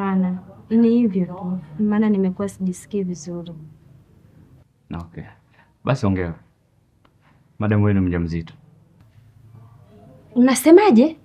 Hapana, ni hivyo tu, maana nimekuwa sijisikii vizuri. Okay. Basi ongea. Madam wewe ni mjamzito. Unasemaje?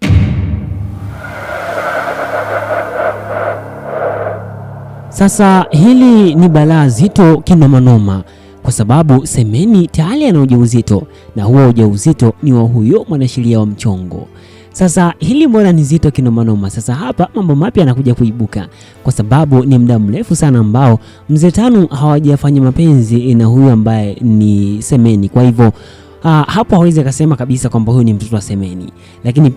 Sasa hili ni balaa zito kinomanoma, kwa sababu Semeni tayari ana ujauzito na huo ujauzito ni wa huyo mwanasheria wa mchongo. Sasa hili mbona ni zito kinomanoma. Sasa hapa mambo mapya yanakuja kuibuka, kwa sababu ni muda mrefu sana ambao mzee Tanu hawajafanya mapenzi na huyu ambaye ni Semeni. Kwa hivyo hapo hawezi akasema kabisa kwamba huyu ni mtoto wa Semeni, lakini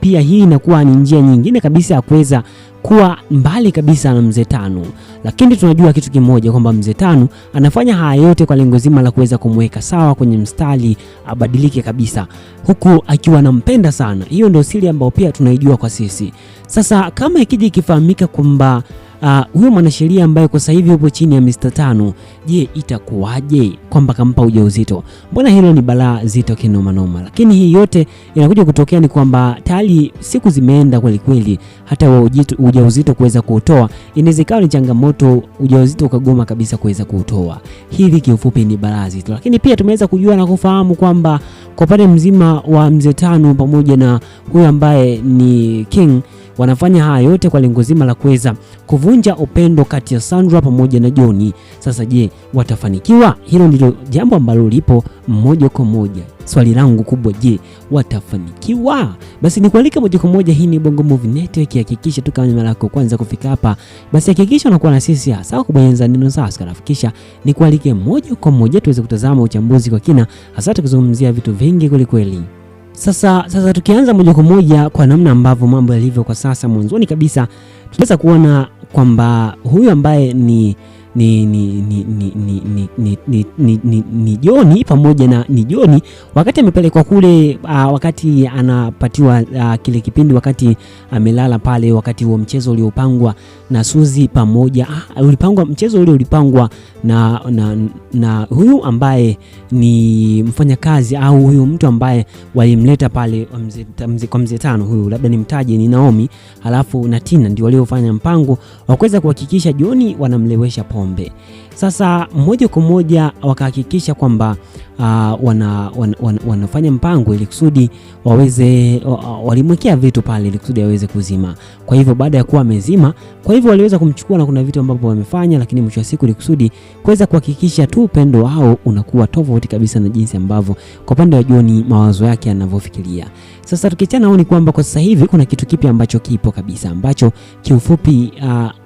pia hii inakuwa ni njia nyingine kabisa ya kuweza kuwa mbali kabisa na mzee Tanu. Lakini tunajua kitu kimoja, kwamba mzee Tanu anafanya haya yote kwa lengo zima la kuweza kumweka sawa kwenye mstari, abadilike kabisa, huku akiwa anampenda sana. Hiyo ndio siri ambayo pia tunaijua kwa sisi. Sasa kama ikija ikifahamika kwamba huyo mwanasheria ambaye kwa sasa hivi yupo chini ya Mr. Tanu, je, itakuwaje kwamba kampa ujauzito? Mbona hilo ni balaa zito kinoma noma. Lakini hii yote inakuja kutokea ni kwamba tayari siku zimeenda kweli kweli, hata ujauzito kuweza kuutoa inawezekana ni changamoto, ujauzito ukagoma kabisa kuweza kuutoa. Hivi kiufupi ni balaa zito. Lakini pia tumeweza kujua na kufahamu kwamba kwa pale mzima wa mzee Tanu pamoja na huyo ambaye ni King wanafanya haya yote kwa lengo zima la kuweza kuvunja upendo kati ya Sandra pamoja na Johnny. Sasa je, watafanikiwa? Hilo ndilo jambo ambalo lipo moja kwa moja. Swali langu kubwa, je, watafanikiwa? Basi nikualika moja kwa moja, hii ni Bongo Movie Network. Hakikisha tu kama ni mara yako kwanza kufika hapa, basi hakikisha unakuwa na sisi hasa kubonyeza neno subscribe. Hakikisha nikualike moja kwa moja tuweze kutazama uchambuzi kwa kina, hasa tukizungumzia vitu vingi kweli kweli. Sasa tukianza moja kwa moja kwa namna ambavyo mambo yalivyo kwa sasa, mwanzoni kabisa tunaweza kuona kwamba huyu ambaye ni Johnny pamoja na Johnny wakati amepelekwa kule, wakati anapatiwa kile kipindi, wakati amelala pale, wakati huo mchezo uliopangwa na Suzy pamoja mchezo ule ulipangwa na huyu ambaye ni mfanyakazi au huyu mtu ambaye walimleta pale kwa mzee Tanu, huyu labda ni mtaji ni Naomi, halafu na Tina ndio waliofanya mpango wa kuweza kuhakikisha Johnny wanamlewesha pombe. Sasa moja kwa moja wakahakikisha kwamba wanafanya mpango ili kusudi walimwekea vitu pale ili kusudi aweze kuzima. Kwa hivyo baada ya kuwa amezima, kwa hivyo waliweza kumchukua na kuna vitu ambavyo wamefanya, lakini mwisho wa siku ili kusudi kuweza kuhakikisha tu upendo wao unakuwa tofauti kabisa na jinsi ambavyo kwa upande wa Johnny mawazo yake yanavyofikiria. Sasa tukiachana nao ni kwamba kwa sasa hivi kuna kitu kipi ambacho kipo kabisa, ambacho kiufupi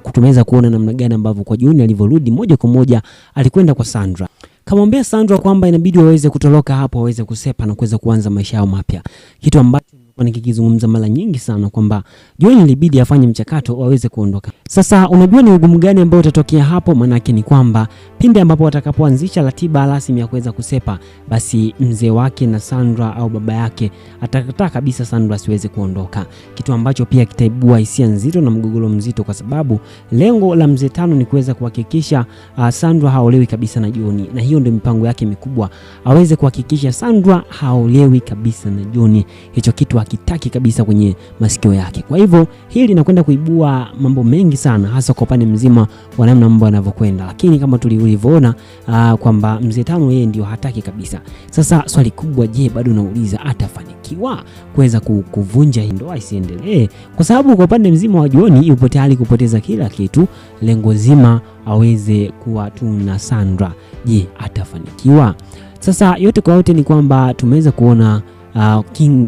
kutumeweza kuona namna gani ambavyo kwa Johnny alivyorudi moja kwa moja alikwenda kwa Sandra. Kamwambia Sandra kwamba inabidi waweze kutoroka hapo, waweze kusepa na kuweza kuanza maisha yao mapya. Kitu ambacho nikikizungumza mara nyingi sana kwamba Johnny ilibidi afanye mchakato waweze kuondoka. Sasa unajua ni ugumu gani ambao utatokea hapo? Maana yake ni kwamba pindi ambapo watakapoanzisha ratiba rasmi ya kuweza kusepa, basi mzee wake na Sandra au baba yake atakataa kabisa Sandra siweze kuondoka, kitu ambacho pia kitaibua hisia nzito na mgogoro mzito, kwa sababu lengo la mzee Tanu ni kuweza kuhakikisha Sandra haolewi kabisa na Johnny, na hiyo ndio mipango yake mikubwa, aweze kuhakikisha Sandra haolewi kabisa na Johnny. Hicho kitu hakitaki kabisa kwenye masikio yake. Kwa hivyo hili linakwenda kuibua mambo mengi sana, hasa kwa upande mzima wa namna mambo yanavyokwenda. Lakini kama tulivyoona kwamba mzee Tanu yeye ndio hataki kabisa. Sasa swali kubwa, je, bado nauliza atafanikiwa kuweza kuvunja ndoa isiendelee? Kwa sababu kwa upande mzima wa Johnny yupo tayari kupoteza kila kitu, lengo zima aweze kuwa tu na Sandra. Je, atafanikiwa? Sasa yote kwa yote ni kwamba tumeweza kuona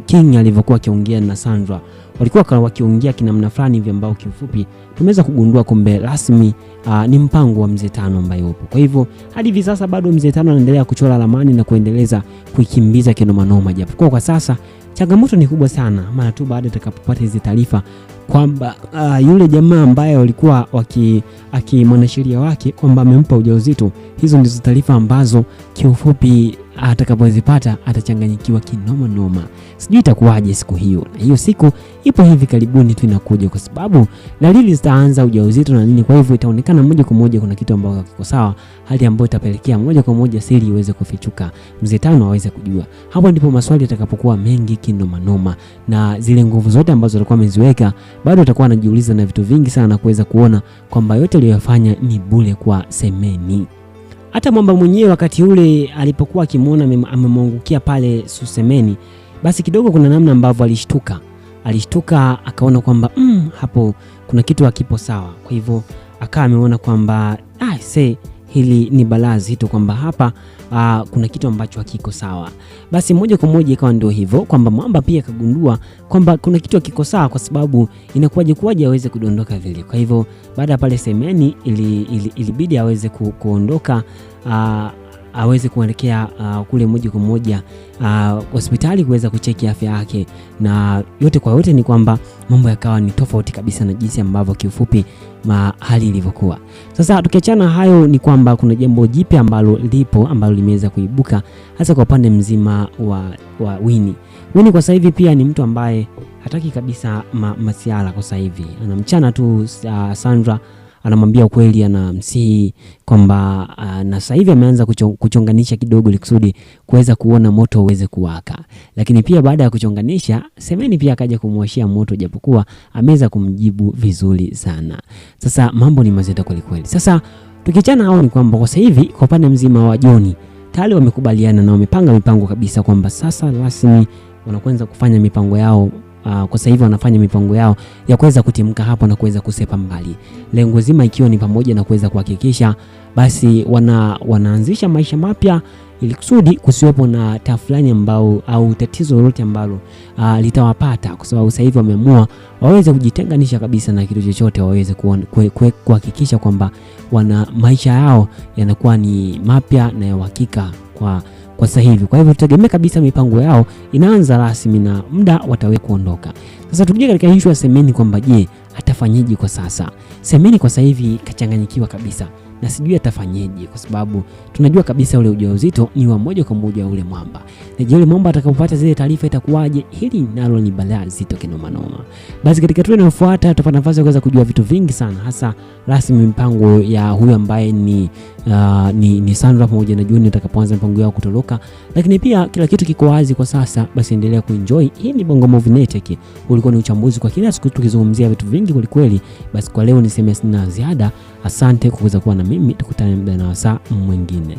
King alivyokuwa akiongea na Sandra, walikuwa wakiongea kinamna fulani hivi ambao kiufupi tumeweza kugundua kumbe rasmi ni mpango wa mzee Tanu ambaye upo. Kwa hivyo hadi hivi sasa bado mzee Tanu anaendelea kuchora ramani na kuendeleza kuikimbiza kinoma noma, japo kwa sasa changamoto ni kubwa sana, maana tu baada atakapopata hizo taarifa kwamba yule jamaa ambaye walikuwa mwanasheria wake kwamba amempa ujauzito, hizo ndizo taarifa ambazo kiufupi atakapozipata atachanganyikiwa kinoma noma. Sijui itakuwaje siku hiyo, na hiyo siku ipo hivi karibuni tu inakuja, kwa sababu dalili zitaanza ujauzito na nini. Kwa hivyo itaonekana moja kwa moja kuna kitu ambacho kiko sawa, hali ambayo itapelekea moja kwa moja siri iweze kufichuka, mzee Tanu aweze kujua. Hapo ndipo maswali yatakapokuwa mengi kinoma noma, na zile nguvu zote ambazo alikuwa ameziweka bado atakuwa anajiuliza na vitu vingi sana na kuweza kuona kwamba yote aliyofanya ni bure kwa Semeni. Hata Mwamba mwenyewe wakati ule alipokuwa akimuona amemwangukia pale Semeni, basi kidogo kuna namna ambavyo alishtuka akaona kwamba hapo kuna kitu hakipo sawa. Kwa hivyo akawa ameona kwamba hili ni balaa zito, kwamba hapa kuna kitu ambacho hakiko sawa. Basi moja kwa moja ikawa ndio hivyo kwamba Mwamba pia akagundua kwamba kuna kitu hakiko sawa, kwa sababu inakuwaje aweze kudondoka vile. Kwa hivyo baada ya pale Semeni ilibidi aweze kuondoka, aweze kuelekea kule moja kwa moja hospitali kuweza kucheki afya yake, na yote kwa yote ni kwamba mambo yakawa ni tofauti kabisa na jinsi ambavyo kiufupi hali ilivyokuwa. Sasa tukiachana hayo, ni kwamba kuna jambo jipya ambalo limeweza kuibuka hasa kwa upande mzima wa Winnie. Winnie kwa sasa hivi pia ni mtu ambaye hataki kabisa masiala. Kwa sasa hivi anamchana tu Sandra, anamwambia ukweli, anamsihi kwamba na sasa hivi ameanza kuchonganisha kidogo ili kusudi kuweza kuona moto uweze kuwaka. Lakini pia baada ya kuchonganisha, Semeni pia akaja kumwashia moto, japokuwa ameweza kumjibu vizuri sana. Sasa mambo ni mazito kweli kweli. Sasa tukiachana hao, ni kwamba kwa sasa hivi kwa upande mzima wa John tayari wamekubaliana na wamepanga mipango kabisa kwamba sasa rasmi wanaanza kufanya mipango yao. Kwa sasa hivi wanafanya mipango yao ya kuweza kutimka hapo na kuweza kusepa mbali. Lengo zima ikiwa ni pamoja na kuweza kuhakikisha basi wanaanzisha maisha mapya ili kusudi kusiwepo na tafulani au tatizo lolote ambalo litawapata, kwa sababu sasa hivi wameamua waweze kujitenganisha kabisa na kitu chochote, waweze kuhakikisha kwamba wana maisha yao yanakuwa ni mapya na ya uhakika kwa sasa hivi. Kwa hivyo tutegemea kabisa mipango yao inaanza rasmi na muda wataweza kuondoka. Sasa tukija katika issue ya Semeni kwamba je, atafanyaje kwa sasa? Semeni kwa sasa hivi kachanganyikiwa kabisa na sijui atafanyaje, kwa sababu tunajua kabisa ule ujauzito ni wa moja kwa moja ule Mwamba. Na je, ule Mwamba atakapopata zile taarifa itakuwaje? Hili nalo ni balaa zito kinoma noma. Basi katika tu inayofuata tutapata nafasi ya kuweza kujua vitu vingi sana, hasa rasmi mipango ya huyu ambaye ni Sandra pamoja na Junior atakapoanza mipango yao kutoroka. Lakini pia kila kitu kiko wazi kwa sasa, basi endelea kuenjoy. Hii ni Bongo Movie Network. Ulikuwa ni uchambuzi kwa kila siku tukizungumzia vitu vingi kweli. Basi kwa leo niseme sina ziada. Asante kwa kuweza kuwa na mimi, tukutane muda na wasaa mwingine.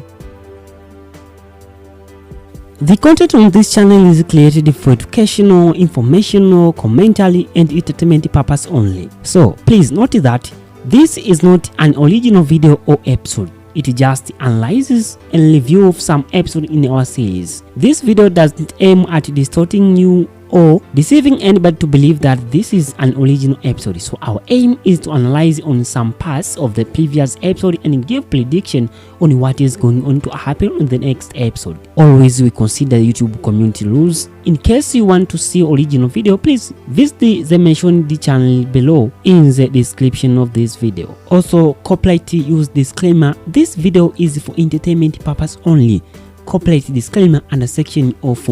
The content on this channel is created for educational, informational, commentary and entertainment purpose only. So please note that this is not an original video or episode. It just analyzes and review of some episode in our series. This video doesn't aim at distorting you or deceiving anybody to believe that this is an original episode. So our aim is to analyze on some parts of the previous episode and give prediction on what is going on to happen in the next episode. Always we consider YouTube community rules. In case you want to see original video, please visit the mentioned channel below in the description of this video. Also, copyright use disclaimer. This video is for entertainment purpose only. Copyright disclaimer under section of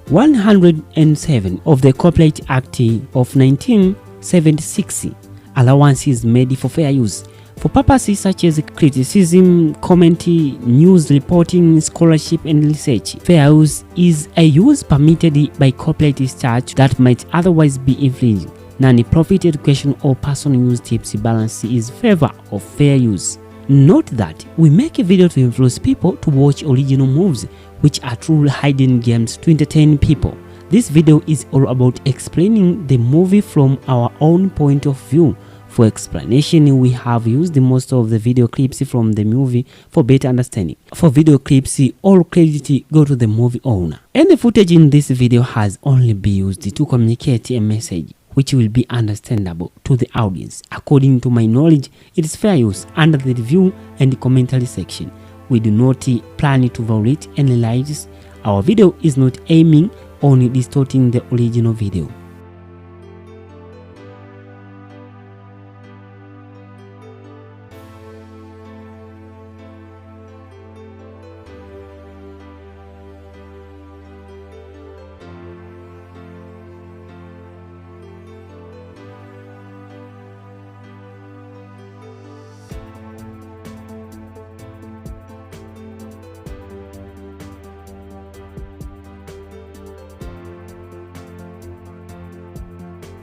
107 of the Copyright Act of 1976. Allowance is made for fair use for purposes such as criticism, commentary, news reporting, scholarship and research. Fair use is a use permitted by copyright statute that might otherwise be infringed. Non-profit education or personal use tips balance is favor of fair use. Note that we make a video to influence people to watch original movies, which are true hidden gems to entertain people. This video is all about explaining the movie from our own point of view. For explanation, we have used most of the video clips from the movie for better understanding. For video clips, all credit go to the movie owner. Any footage in this video has only been used to communicate a message which will be understandable to the audience. According to my knowledge, it is fair use under the review and commentary section. We do not plan to violate any rights. Our video is not aiming on distorting the original video.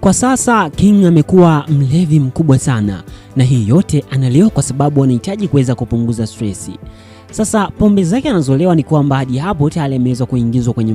Kwa sasa King amekuwa mlevi mkubwa sana, na hii yote analewa kwa sababu anahitaji kuweza kupunguza stresi. Sasa pombe zake anazolewa ni kwamba hadi hapo tayari ameweza kuingizwa kwenye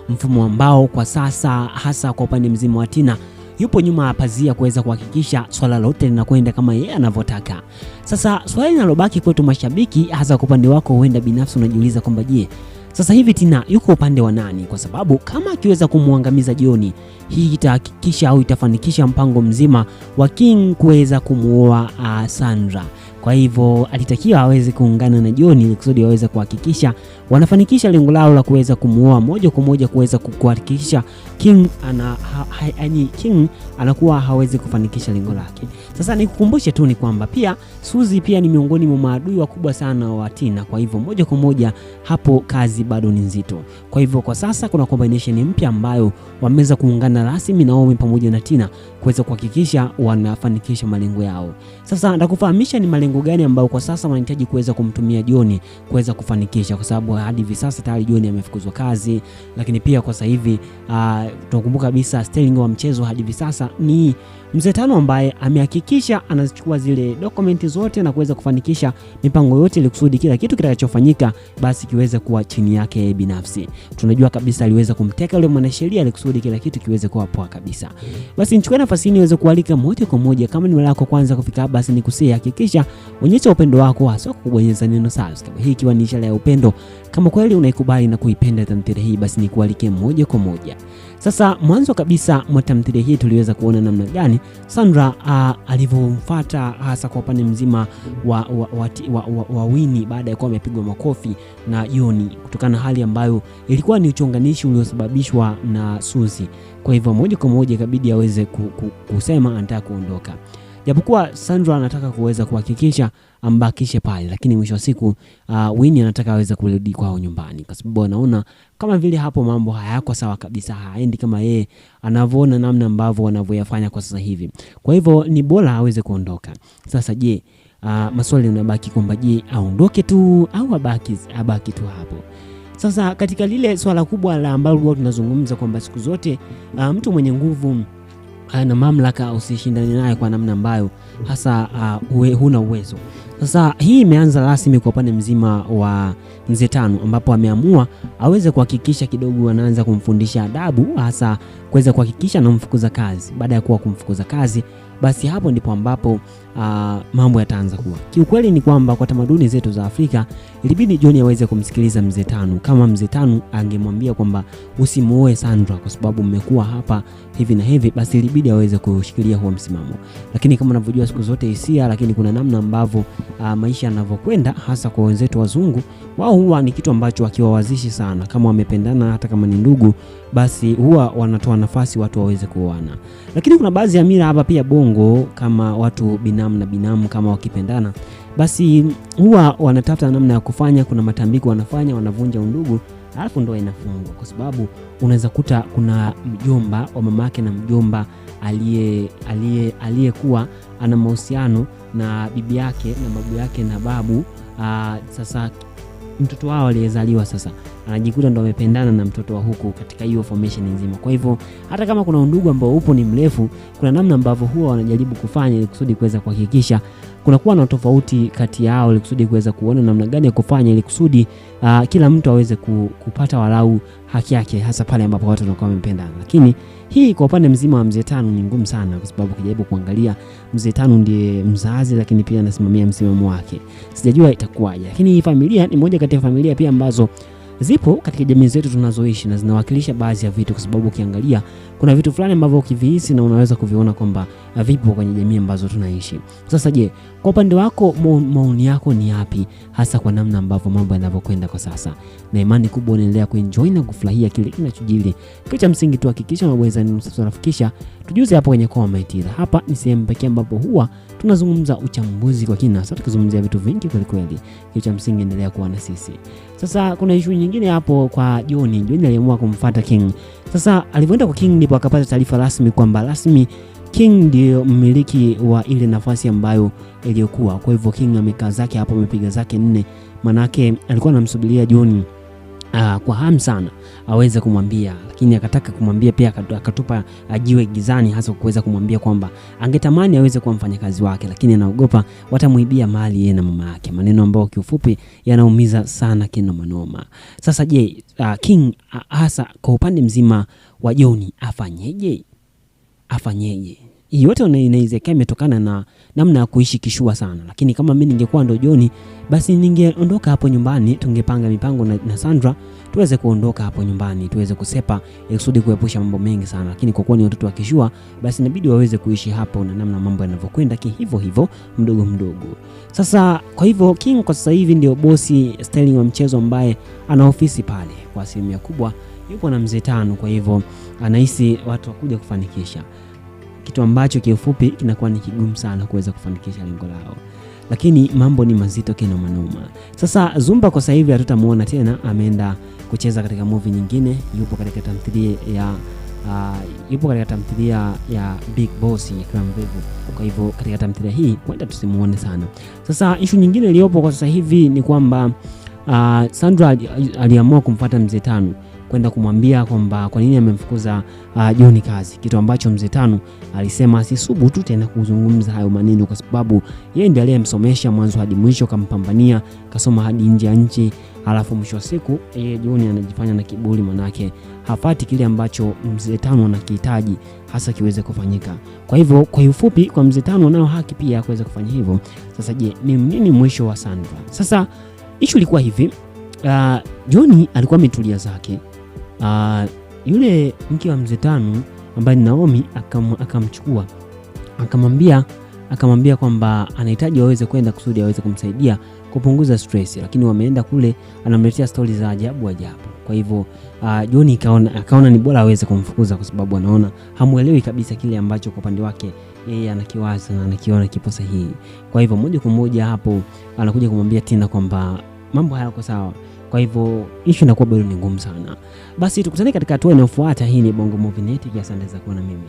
mfumo ambao kwa sasa, hasa kwa upande mzima wa Tina, yupo nyuma ya pazia kuweza kuhakikisha swala lote linakwenda kama yeye anavyotaka. Sasa swali linalobaki kwetu mashabiki, hasa kwa upande wako, huenda binafsi unajiuliza kwamba je, sasa hivi Tina yuko upande wa nani? Kwa sababu kama akiweza kumwangamiza John, hii itahakikisha au itafanikisha mpango mzima wa King kuweza kumuoa Sandra. Kwa hivyo alitakiwa aweze kuungana na John ili kusudi aweze kuhakikisha wanafanikisha lengo lao la kuweza kumuoa moja kwa moja, kuweza kuhakikisha King King anakuwa hawezi kufanikisha lengo lake. Sasa nikukumbushe tu ni kwamba pia Suzy pia ni miongoni mwa maadui wakubwa sana wa Tina. Kwa hivyo moja kwa moja hapo kazi bado ni nzito. Kwa hivyo kwa sasa kuna combination mpya ambayo wameweza kuungana rasmi Naomi pamoja na Tina kuweza kuhakikisha wanafanikisha malengo yao. Sasa nitakufahamisha ni malengo gani ambayo kwa sasa wanahitaji kuweza kumtumia John kuweza kufanikisha, kwa sababu hadi hivi sasa tayari John amefukuzwa kazi, lakini pia kwa sasa hivi tunakumbuka kabisa sterling wa mchezo hadi hivi sasa ni Mzee Tano ambaye amehakikisha anazichukua zile dokumenti zote na kuweza kufanikisha mipango yote ili kusudi kila kitu kitakachofanyika basi kiweze kuwa chini yake binafsi. Tunajua kabisa aliweza kumteka yule mwanasheria ili kusudi kila kitu kiweze kuwa poa kabisa. Basi nichukue nafasi hii niweze kualika moja kwa moja, kama ni mara yako kwanza kufika hapa, basi nikusii hakikisha onyesha upendo wako, hasa kubonyeza neno subscribe. Hii ikiwa ni ishara ya upendo. Kama kweli unaikubali na kuipenda tamthilia hii, basi nikualike moja kwa moja. Sasa mwanzo kabisa mwa tamthilia hii tuliweza kuona namna gani Sandra alivyomfuata hasa kwa upande mzima wa Winnie baada ya kuwa amepigwa makofi na John, kutokana na hali ambayo ilikuwa ni uchonganishi uliosababishwa na Suzy. Kwa hivyo moja kwa moja ikabidi aweze kusema anataka kuondoka. Japokuwa Sandra anataka kuweza kuhakikisha ambakishe pale, lakini mwisho wa siku Winnie anataka aweze kurudi kwao nyumbani, kwa sababu anaona kama vile hapo mambo hayako sawa kabisa, haendi kama yeye anavyoona namna ambavyo wanavyoyafanya kwa sasa hivi. Kwa hivyo ni bora aweze kuondoka. Sasa je, maswali yanabaki kwamba je, aondoke tu au abaki tu hapo? Sasa katika lile swala kubwa la ambalo tunazungumza kwamba siku zote mtu mwenye nguvu na mamlaka usishindane naye kwa namna ambayo hasa huna uwezo. Sasa hii imeanza rasmi kwa upande mzima wa Mzee Tano, ambapo ameamua aweze kuhakikisha kidogo anaanza kumfundisha adabu, hasa kuweza kuhakikisha anamfukuza kazi. Baada ya kuwa kumfukuza kazi, basi hapo ndipo ambapo mambo yataanza kuwa. Kiukweli ni kwamba kwa tamaduni zetu za Afrika ilibidi John aweze kumsikiliza Mzee Tano. Kama Mzee Tano angemwambia kwamba usimuoe Sandra kwa sababu mmekuwa hapa hivi na hivi, basi ilibidi aweze kushikilia huo msimamo. Lakini kama unavyojua siku zote hisia, lakini kuna namna ambavyo maisha yanavyokwenda, hasa kwa wenzetu wazungu, wao huwa ni kitu ambacho wakiwawazishi sana. Kama wamependana, hata kama ni ndugu, basi huwa wanatoa nafasi watu waweze kuoana. Lakini kuna baadhi ya mila hapa pia Bongo, kama watu binamu na binamu kama wakipendana, basi huwa wanatafuta namna ya kufanya. Kuna matambiko wanafanya, wanavunja undugu, alafu ndoa inafungwa. Kwa sababu unaweza kuta kuna mjomba wa mamake na mjomba aliyekuwa ana mahusiano na bibi yake na babu yake na babu. Sasa mtoto wao aliyezaliwa sasa anajikuta ndo amependana na mtoto wa huku katika hiyo formation nzima. Kwa hivyo hata kama kuna undugu ambao upo ni mrefu, kuna namna ambavyo huwa wanajaribu kufanya ili kusudi kuweza kuhakikisha kuna kuwa na tofauti kati yao, ili kusudi kuweza kuona namna gani ya kufanya ili kusudi kila mtu aweze kupata walau haki yake, hasa pale ambapo watu wanakuwa wamependana. Lakini hii kwa upande mzima wa Mzee Tano ni ngumu sana, kwa sababu kijaribu kuangalia Mzee Tano ndiye mzazi, lakini pia anasimamia msimamo wake. Sijajua itakuwaje, lakini hii familia ni moja kati ya familia pia ambazo zipo katika jamii zetu tunazoishi na zinawakilisha baadhi ya vitu, kwa sababu ukiangalia kuna vitu fulani ambavyo ukivihisi na unaweza kuviona kwamba vipo kwenye jamii ambazo tunaishi. Sasa je, kwa upande wako maoni yako ni yapi, hasa kwa namna ambavyo mambo yanavyokwenda kwa sasa? Na imani kubwa unaendelea kuenjoy na kufurahia kile kinachojili. Kitu cha msingi tu hakikisha unaweza kusafirisha, tujuze hapo kwenye comment. Hapa ni sehemu pekee ambapo huwa tunazungumza uchambuzi kwa kina, sasa tukizungumzia vitu vingi kweli kweli. Kitu cha msingi endelea kuwa na sisi. Sasa kuna issue nyingine hapo kwa John. John aliamua kumfuata King. Sasa alipoenda kwa King ndipo akapata taarifa rasmi kwamba rasmi King ndio mmiliki wa ile nafasi ambayo iliyokuwa. Kwa hivyo King amekaa zake hapo, amepiga zake 4. Manake alikuwa anamsubiria John kwa hamu sana aweze kumwambia, lakini akataka kumwambia pia akatupa ajiwe gizani, hasa kuweza kumwambia kwamba angetamani aweze kuwa mfanyakazi wake, lakini anaogopa watamuibia mali yeye na mama yake, maneno ambayo kiufupi yanaumiza sana kinoma noma. Sasa je, King hasa kwa upande mzima wa John afanyeje? Hii yote inawezekana imetokana na namna ya kuishi kishua sana, lakini kama mimi ningekuwa ndo John, basi ningeondoka hapo nyumbani, tungepanga mipango na Sandra tuweze kuondoka hapo nyumbani, tuweze kusepa kusudi kuepusha mambo mengi sana, lakini kwa kuwa ni watoto wa kishua, basi inabidi waweze kuishi hapo na namna mambo yanavyokwenda hivyo mdogo mdogo. Sasa kwa hivyo King kwa sasa hivi ndio bosi styling wa mchezo ambaye ana ofisi pale, kwa asilimia kubwa yupo na mzee Tano, kwa hivyo anahisi watu wakuja kufanikisha kitu ambacho kiufupi kinakuwa ni kigumu sana kuweza kufanikisha lengo lao, lakini mambo ni mazito kinoma noma. Sasa Zumba kwa sasa hivi hatutamuona tena, ameenda kucheza katika movie nyingine, yupo katika tamthilia ya Big Boss ya Clam Vevo. Kwa hivyo katika tamthilia hii kwenda tusimuone sana. Sasa issue nyingine iliyopo kwa sasa hivi ni kwamba Sandra aliamua kumfuata mzee Tano kwenda kumwambia kwamba kwa nini amemfukuza John kazi, kitu ambacho mzee Tano alisema asisubutu tena kuzungumza hayo maneno, kwa sababu yeye ndiye aliyemsomesha mwanzo hadi mwisho, kampambania, kasoma hadi nje ya nchi, alafu mwisho wa siku yeye John anajifanya na kiburi, manake hafati kile ambacho mzee Tano anakihitaji hasa kiweze kufanyika. Kwa hivyo kwa ufupi, kwa mzee Tano anao haki pia kuweza kufanya hivyo. Sasa je, ni nini mwisho wa Sandra? Sasa issue ilikuwa hivi, John alikuwa ametulia zake. Yule mke wa mzee Tano ambaye ni Naomi akamchukua akamwambia kwamba anahitaji waweze kwenda kusudi aweze kumsaidia kupunguza stress, lakini wameenda kule anamletea stories za ajabu. Kwa hivyo John akaona ni bora aweze kumfukuza, kwa sababu anaona hamuelewi kabisa kile ambacho kwa upande wake yeye anakiwaza na anakiona kipo sahihi. Kwa hivyo moja kwa moja hapo anakuja kumwambia Tina kwamba mambo hayako sawa. Kwa hivyo issue inakuwa bado ni ngumu sana. Basi tukutane katika hatua inayofuata. Hii ni Bongo Movie Net, asante za kuwa na mimi.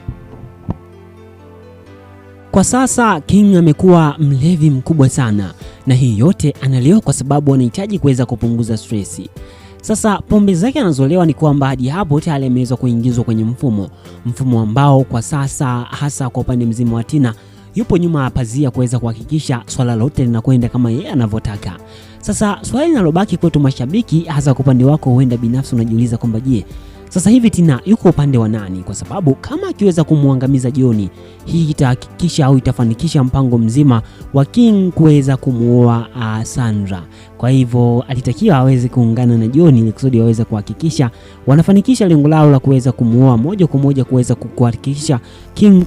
Kwa sasa King amekuwa mlevi mkubwa sana, na hii yote analewa kwa sababu anahitaji kuweza kupunguza stress. Sasa pombe zake anazolewa ni kwamba hadi hapo tayari ameweza kuingizwa kwenye mfumo ambao kwa sasa hasa kwa upande mzima wa Tina yupo nyuma ya pazia kuweza kuhakikisha swala lote linakwenda kama yeye anavyotaka. Sasa swali linalobaki kwetu mashabiki, hasa kwa upande wako, huenda binafsi unajiuliza kwamba je, sasa hivi Tina yuko upande wa nani? Kwa sababu kama akiweza kumuangamiza John, hii itahakikisha au itafanikisha mpango mzima wa King kuweza kumuoa Sandra. Kwa hivyo alitakiwa aweze kuungana na John ili kusudi waweze kuhakikisha wanafanikisha lengo lao la kuweza kumuoa moja kwa moja, kuweza kuhakikisha King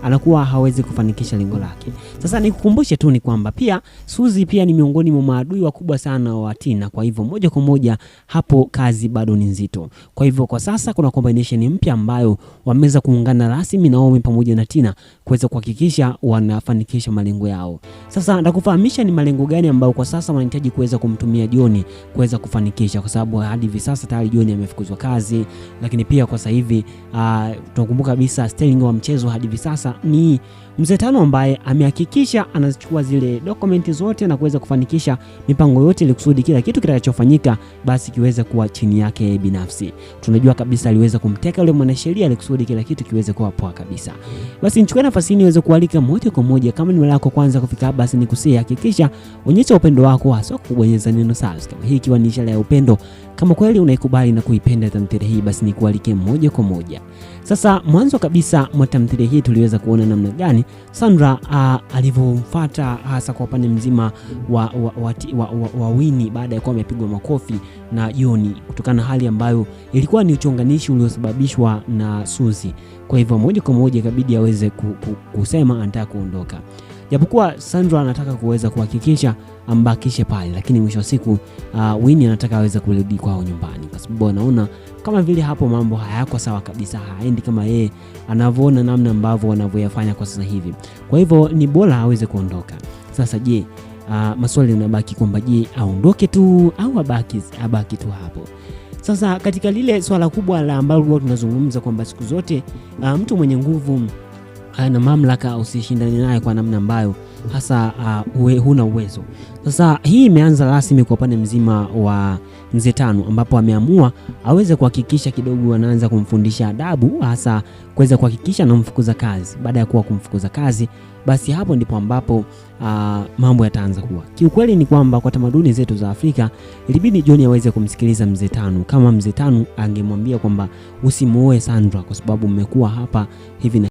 anakuwa hawezi kufanikisha lengo lake. Sasa nikukumbushe tu ni kwamba pia Suzy pia ni miongoni mwa maadui wakubwa sana wa Tina. Kwa hivyo moja kwa moja hapo kazi bado ni nzito. Kwa hivyo kwa sasa kuna combination mpya ambayo wameweza kuungana rasmi Naomi pamoja na Tina kuweza kuhakikisha wanafanikisha malengo yao. Sasa nitakufahamisha ni malengo gani ambao kwa sasa wanahitaji kuweza kumtumia John kuweza kufanikisha, kwa sababu hadi hivi sasa tayari John amefukuzwa kazi, lakini pia kwa sasa hivi tunakumbuka kabisa styling wa mchezo hadi hivi sasa ni mzee Tano ambaye amehakikisha anachukua zile dokumenti zote na kuweza kufanikisha mipango yote ili kusudi kila kitu kitakachofanyika basi kiweze kuwa chini yake binafsi. Tunajua kabisa aliweza kumteka yule mwanasheria ili kusudi kila kitu kiweze kuwa poa kabisa. Basi nichukue nafasi hii niweze kualika moja kwa moja, kama ni mara yako kwanza kufika hapa, basi nikusii hakikisha onyesha upendo wako, hasa kubonyeza neno subscribe. Hii ikiwa ni ishara ya upendo. Kama kweli unaikubali na kuipenda tamthilia hii, basi nikualike moja kwa moja. Sasa mwanzo kabisa mwa tamthilia hii tuliweza kuona namna gani Sandra alivyomfuata hasa kwa upande mzima wa Winnie baada ya kuwa amepigwa makofi na John, kutokana na hali ambayo ilikuwa ni uchonganishi uliosababishwa na Suzy. Kwa hivyo moja kwa moja ikabidi aweze kusema anataka kuondoka. Japokuwa Sandra anataka kuweza kuhakikisha ambakishe pale, lakini mwisho wa siku Winnie anataka aweze kurudi kwao nyumbani, kwa sababu anaona kama vile hapo mambo hayako sawa kabisa, haendi kama yeye anavyoona namna ambavyo wanavyoyafanya kwa sasa hivi. Kwa hivyo ni bora aweze kuondoka. Sasa je, maswali yanabaki kwamba je, aondoke tu au abaki tu hapo? Sasa katika lile swala kubwa la ambalo tunazungumza kwamba siku zote mtu mwenye nguvu na mamlaka usishindane naye kwa namna ambayo hasa huna uwezo. Sasa hii imeanza rasmi kwa upande mzima wa Mzee Tano, ambapo ameamua aweze kuhakikisha kidogo anaanza kumfundisha adabu, hasa kuweza kuhakikisha anamfukuza kazi. Baada ya kuwa kumfukuza kazi, basi hapo ndipo ambapo mambo yataanza kuwa. Kiukweli ni kwamba kwa tamaduni zetu za Afrika ilibidi John aweze kumsikiliza Mzee Tano. Kama Mzee Tano angemwambia kwamba usimuoe Sandra kwa sababu mmekuwa hapa hivi na